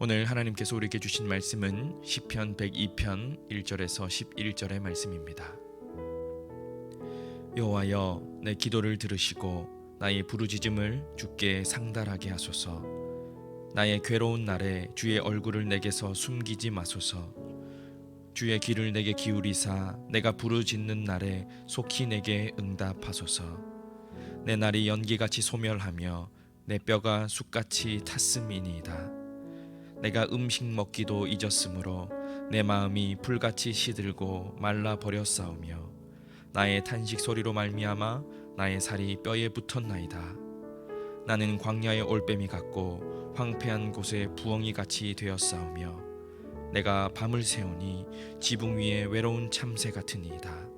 오늘 하나님께서 우리에게 주신 말씀은 시편 102편 1절에서 11절의 말씀입니다. 여호와여, 내 기도를 들으시고 나의 부르짖음을 주께 상달하게 하소서. 나의 괴로운 날에 주의 얼굴을 내게서 숨기지 마소서. 주의 귀를 내게 기울이사 내가 부르짖는 날에 속히 내게 응답하소서. 내 날이 연기같이 소멸하며 내 뼈가 숯같이 탔음이니이다. 내가 음식 먹기도 잊었으므로 내 마음이 불같이 시들고 말라 버렸사오며 나의 탄식 소리로 말미암아 나의 살이 뼈에 붙었나이다. 나는 광야의 올빼미 같고 황폐한 곳의 부엉이 같이 되었사오며 내가 밤을 새우니 지붕 위에 외로운 참새 같으니이다.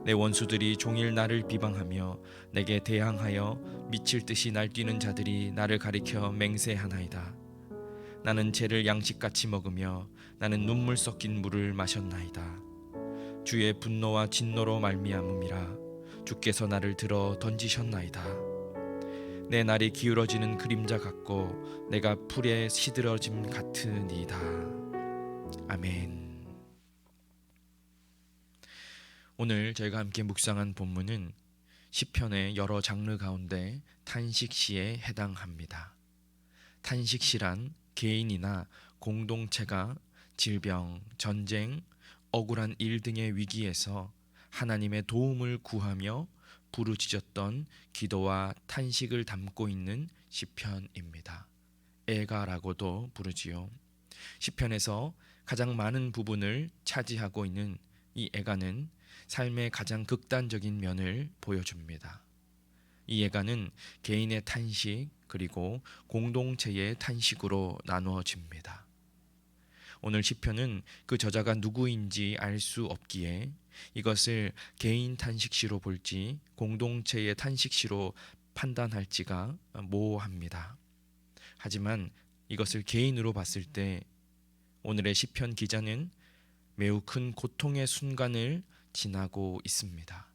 내 원수들이 종일 나를 비방하며 내게 대항하여 미칠 듯이 날뛰는 자들이 나를 가리켜 맹세하나이다. 나는 죄를 양식같이 먹으며 나는 눈물 섞인 물을 마셨나이다. 주의 분노와 진노로 말미암음이라 주께서 나를 들어 던지셨나이다. 내 날이 기울어지는 그림자 같고 내가 풀에 시들어짐 같으니이다. 아멘. 오늘 저희가 함께 묵상한 본문은 시편의 여러 장르 가운데 탄식시에 해당합니다. 탄식시란 개인이나 공동체가 질병, 전쟁, 억울한 일 등의 위기에서 하나님의 도움을 구하며 부르짖었던 기도와 탄식을 담고 있는 시편입니다. 애가라고도 부르지요. 시편에서 가장 많은 부분을 차지하고 있는 이 애가는 삶의 가장 극단적인 면을 보여줍니다. 이 애가는 개인의 탄식 그리고 공동체의 탄식으로 나누어집니다. 오늘 시편은 그 저자가 누구인지 알 수 없기에 이것을 개인 탄식시로 볼지 공동체의 탄식시로 판단할지가 모호합니다. 하지만 이것을 개인으로 봤을 때 오늘의 시편 기자는 매우 큰 고통의 순간을 지나고 있습니다.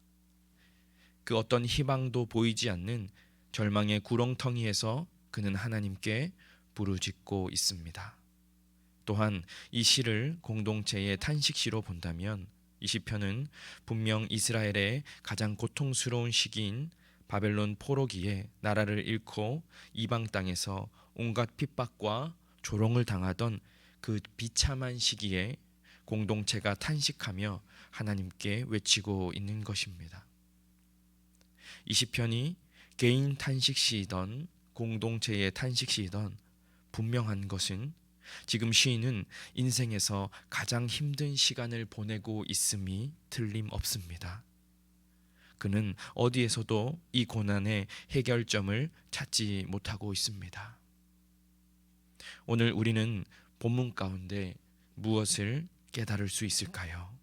그 어떤 희망도 보이지 않는 절망의 구렁텅이에서 그는 하나님께 부르짖고 있습니다. 또한 이 시를 공동체의 탄식시로 본다면 이 시편은 분명 이스라엘의 가장 고통스러운 시기인 바벨론 포로기에 나라를 잃고 이방 땅에서 온갖 핍박과 조롱을 당하던 그 비참한 시기에 공동체가 탄식하며 하나님께 외치고 있는 것입니다. 이 시편이 개인 탄식시이던 공동체의 탄식시이던 분명한 것은 지금 시인은 인생에서 가장 힘든 시간을 보내고 있음이 틀림없습니다. 그는 어디에서도 이 고난의 해결점을 찾지 못하고 있습니다. 오늘 우리는 본문 가운데 무엇을 깨달을 수 있을까요?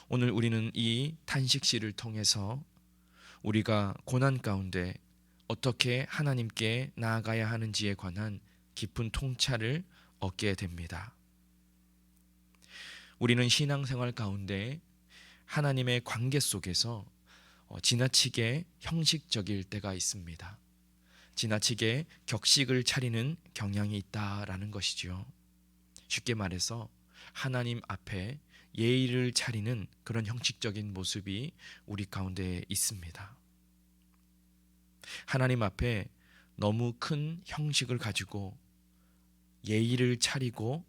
오늘 우리는 이 탄식시를 통해서 우리가 고난 가운데 어떻게 하나님께 나아가야 하는지에 관한 깊은 통찰을 얻게 됩니다. 우리는 신앙생활 가운데 하나님의 관계 속에서 지나치게 형식적일 때가 있습니다. 지나치게 격식을 차리는 경향이 있다라는 것이죠. 쉽게 말해서 하나님 앞에 예의를 차리는 그런 형식적인 모습이 우리 가운데 있습니다. 하나님 앞에 너무 큰 형식을 가지고 예의를 차리고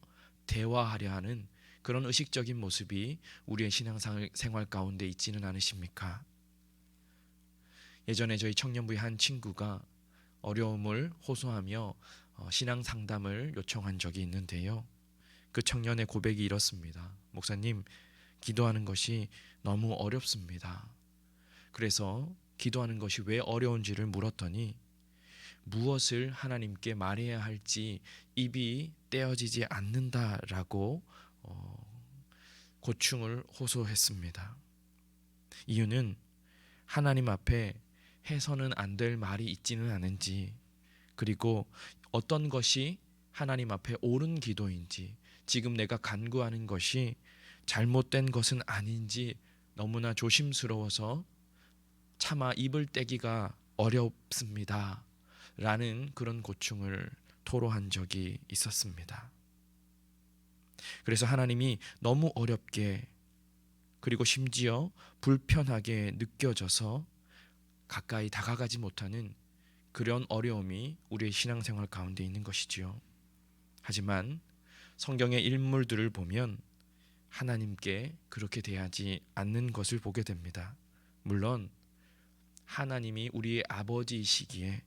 대화하려 하는 그런 의식적인 모습이 우리의 신앙생활 가운데 있지는 않으십니까? 예전에 저희 청년부의 한 친구가 어려움을 호소하며 신앙 상담을 요청한 적이 있는데요. 그 청년의 고백이 이렇습니다. 목사님, 기도하는 것이 너무 어렵습니다. 그래서 기도하는 것이 왜 어려운지를 물었더니 무엇을 하나님께 말해야 할지 입이 떼어지지 않는다라고 고충을 호소했습니다. 이유는 하나님 앞에 해서는 안 될 말이 있지는 않은지, 그리고 어떤 것이 하나님 앞에 옳은 기도인지, 지금 내가 간구하는 것이 잘못된 것은 아닌지 너무나 조심스러워서 차마 입을 떼기가 어렵습니다 라는 그런 고충을 토로한 적이 있었습니다. 그래서 하나님이 너무 어렵게 그리고 심지어 불편하게 느껴져서 가까이 다가가지 못하는 그런 어려움이 우리의 신앙생활 가운데 있는 것이지요. 하지만 성경의 인물들을 보면 하나님께 그렇게 대하지 않는 것을 보게 됩니다. 물론 하나님이 우리의 아버지이시기에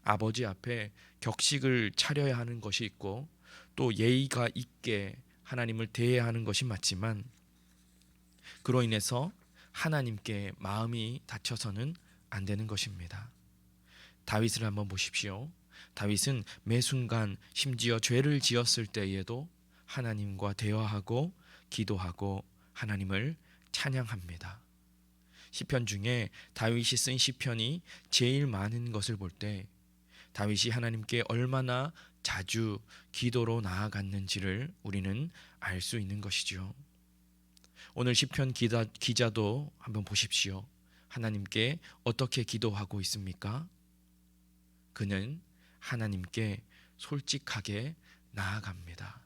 아버지 앞에 격식을 차려야 하는 것이 있고 또 예의가 있게 하나님을 대해야 하는 것이 맞지만 그로 인해서 하나님께 마음이 닫혀서는 안 되는 것입니다. 다윗을 한번 보십시오. 다윗은 매 순간 심지어 죄를 지었을 때에도 하나님과 대화하고 기도하고 하나님을 찬양합니다. 시편 중에 다윗이 쓴 시편이 제일 많은 것을 볼 때 다윗이 하나님께 얼마나 자주 기도로 나아갔는지를 우리는 알 수 있는 것이죠. 오늘 시편 기자도 한번 보십시오. 하나님께 어떻게 기도하고 있습니까? 그는 하나님께 솔직하게 나아갑니다.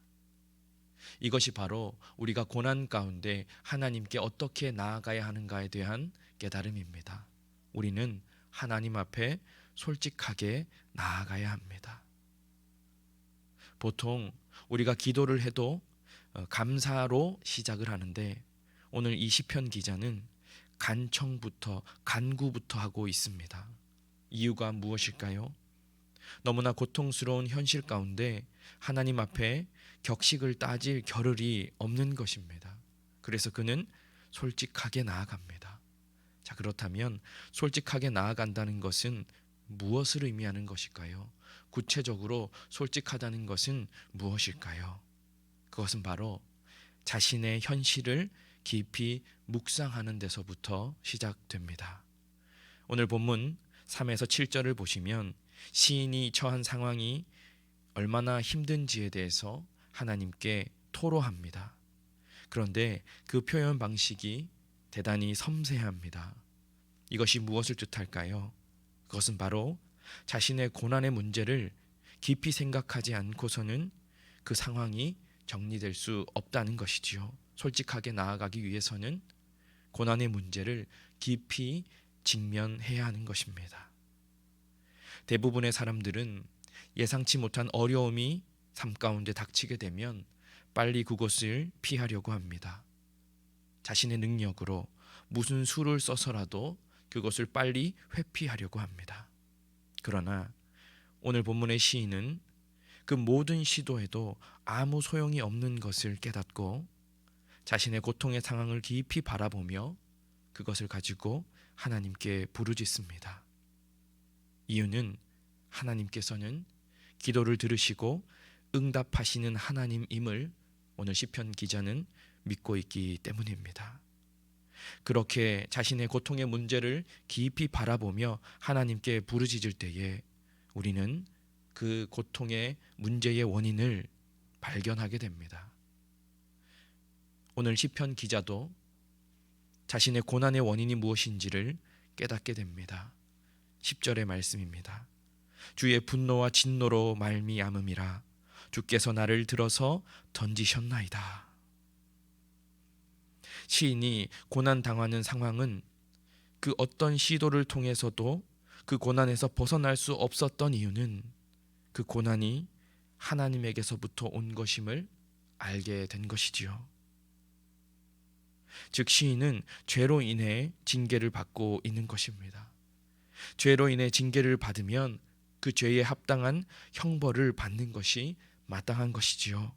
이것이 바로 우리가 고난 가운데 하나님께 어떻게 나아가야 하는가에 대한 깨달음입니다. 우리는 하나님 앞에 솔직하게 나아가야 합니다. 보통 우리가 기도를 해도 감사로 시작을 하는데 오늘 이 시편 기자는 간청부터 간구부터 하고 있습니다. 이유가 무엇일까요? 너무나 고통스러운 현실 가운데 하나님 앞에 격식을 따질 겨를이 없는 것입니다. 그래서 그는 솔직하게 나아갑니다. 자, 그렇다면 솔직하게 나아간다는 것은 무엇을 의미하는 것일까요? 구체적으로 솔직하다는 것은 무엇일까요? 그것은 바로 자신의 현실을 깊이 묵상하는 데서부터 시작됩니다. 오늘 본문 3에서 7절을 보시면 시인이 처한 상황이 얼마나 힘든지에 대해서 하나님께 토로합니다. 그런데 그 표현 방식이 대단히 섬세합니다. 이것이 무엇을 뜻할까요? 그것은 바로 자신의 고난의 문제를 깊이 생각하지 않고서는 그 상황이 정리될 수 없다는 것이지요. 솔직하게 나아가기 위해서는 고난의 문제를 깊이 직면해야 하는 것입니다. 대부분의 사람들은 예상치 못한 어려움이 삶 가운데 닥치게 되면 빨리 그것을 피하려고 합니다. 자신의 능력으로 무슨 수를 써서라도 그것을 빨리 회피하려고 합니다. 그러나 오늘 본문의 시인은 그 모든 시도에도 아무 소용이 없는 것을 깨닫고 자신의 고통의 상황을 깊이 바라보며 그것을 가지고 하나님께 부르짖습니다. 이유는 하나님께서는 기도를 들으시고 응답하시는 하나님임을 오늘 시편 기자는 믿고 있기 때문입니다. 그렇게 자신의 고통의 문제를 깊이 바라보며 하나님께 부르짖을 때에 우리는 그 고통의 문제의 원인을 발견하게 됩니다. 오늘 시편 기자도 자신의 고난의 원인이 무엇인지를 깨닫게 됩니다. 10절의 말씀입니다. 주의 분노와 진노로 말미암음이라 주께서 나를 들어서 던지셨나이다. 시인이 고난 당하는 상황은 그 어떤 시도를 통해서도 그 고난에서 벗어날 수 없었던 이유는 그 고난이 하나님에게서부터 온 것임을 알게 된 것이지요. 즉 시인은 죄로 인해 징계를 받고 있는 것입니다. 죄로 인해 징계를 받으면 그 죄에 합당한 형벌을 받는 것이 마땅한 것이지요.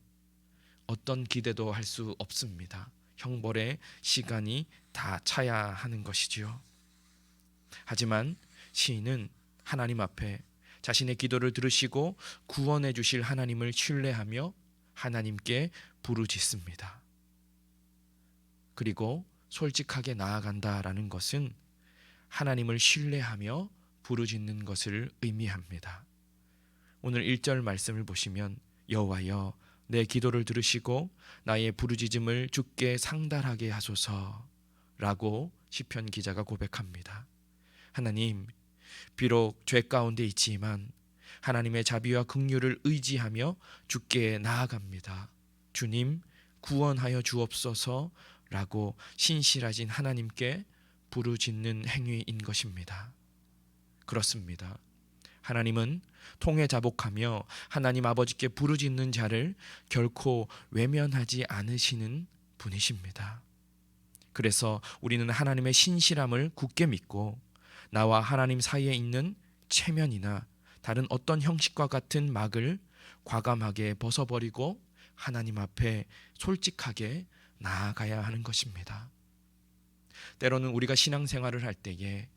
어떤 기대도 할 수 없습니다. 형벌의 시간이 다 차야 하는 것이지요. 하지만 시인은 하나님 앞에 자신의 기도를 들으시고 구원해 주실 하나님을 신뢰하며 하나님께 부르짖습니다. 그리고 솔직하게 나아간다라는 것은 하나님을 신뢰하며 부르짖는 것을 의미합니다. 오늘 1절 말씀을 보시면 여호와여 내 기도를 들으시고 나의 부르짖음을 주께 상달하게 하소서라고 시편 기자가 고백합니다. 하나님, 비록 죄 가운데 있지만 하나님의 자비와 긍휼을 의지하며 주께 나아갑니다. 주님 구원하여 주옵소서라고 신실하신 하나님께 부르짖는 행위인 것입니다. 그렇습니다. 하나님은 통해 자복하며 하나님 아버지께 부르짖는 자를 결코 외면하지 않으시는 분이십니다. 그래서 우리는 하나님의 신실함을 굳게 믿고 나와 하나님 사이에 있는 체면이나 다른 어떤 형식과 같은 막을 과감하게 벗어버리고 하나님 앞에 솔직하게 나아가야 하는 것입니다. 때로는 우리가 신앙생활을 할 때에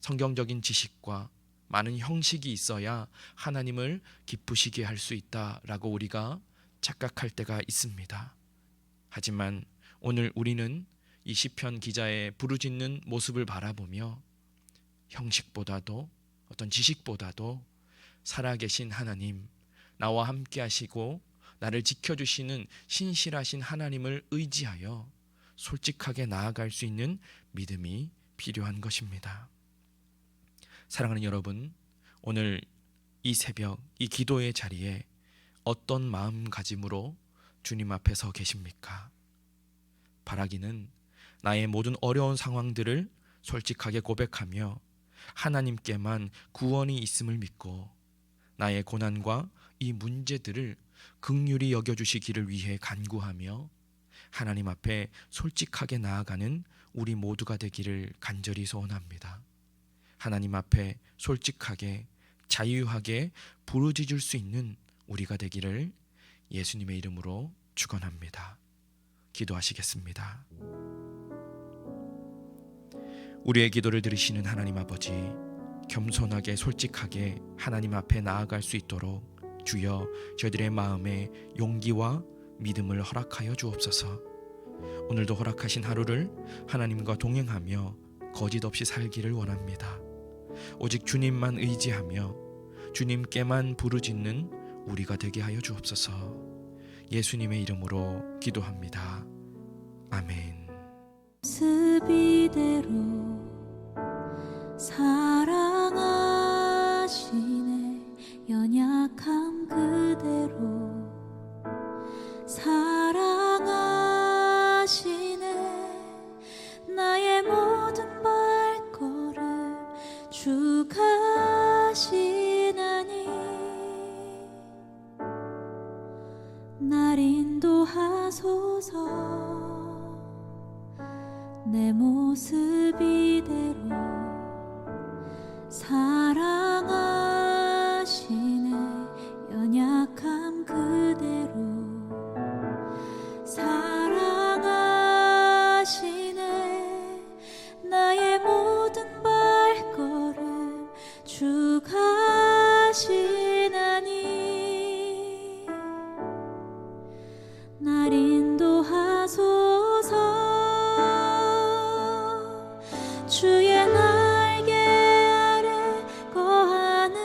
성경적인 지식과 많은 형식이 있어야 하나님을 기쁘시게 할 수 있다라고 우리가 착각할 때가 있습니다. 하지만 오늘 우리는 이 시편 기자의 부르짖는 모습을 바라보며 형식보다도 어떤 지식보다도 살아계신 하나님, 나와 함께 하시고 나를 지켜주시는 신실하신 하나님을 의지하여 솔직하게 나아갈 수 있는 믿음이 필요한 것입니다. 사랑하는 여러분, 오늘 이 새벽 이 기도의 자리에 어떤 마음가짐으로 주님 앞에 서 계십니까? 바라기는 나의 모든 어려운 상황들을 솔직하게 고백하며 하나님께만 구원이 있음을 믿고 나의 고난과 이 문제들을 긍휼히 여겨주시기를 위해 간구하며 하나님 앞에 솔직하게 나아가는 우리 모두가 되기를 간절히 소원합니다. 하나님 앞에 솔직하게 자유하게 부르짖을 수 있는 우리가 되기를 예수님의 이름으로 축원합니다. 기도하시겠습니다. 우리의 기도를 들으시는 하나님 아버지, 겸손하게 솔직하게 하나님 앞에 나아갈 수 있도록 주여 저희들의 마음에 용기와 믿음을 허락하여 주옵소서. 오늘도 허락하신 하루를 하나님과 동행하며 거짓 없이 살기를 원합니다. 오직 주님만 의지하며 주님께만 부르짖는 우리가 되게 하여 주옵소서. 예수님의 이름으로 기도합니다. 아멘. 모습 이대로 사랑하시네. 연약함 그대로 사랑하시네. 나의 모든 발걸음 주 가시나니 날 인도하소서. 내 모습 이대로 사랑하시네. 연약함 그대로 사랑하시네. 나의 모든 발걸음 주 가시나니 날 인도하소서. 주의 날개 아래 거하는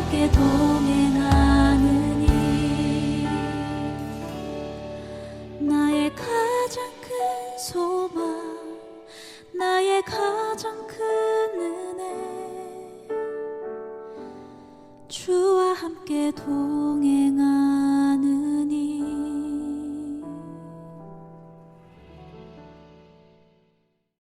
함께 동행하느니 나의 가장 큰 소망 나의 가장 큰 은혜 주와 함께 동행하느니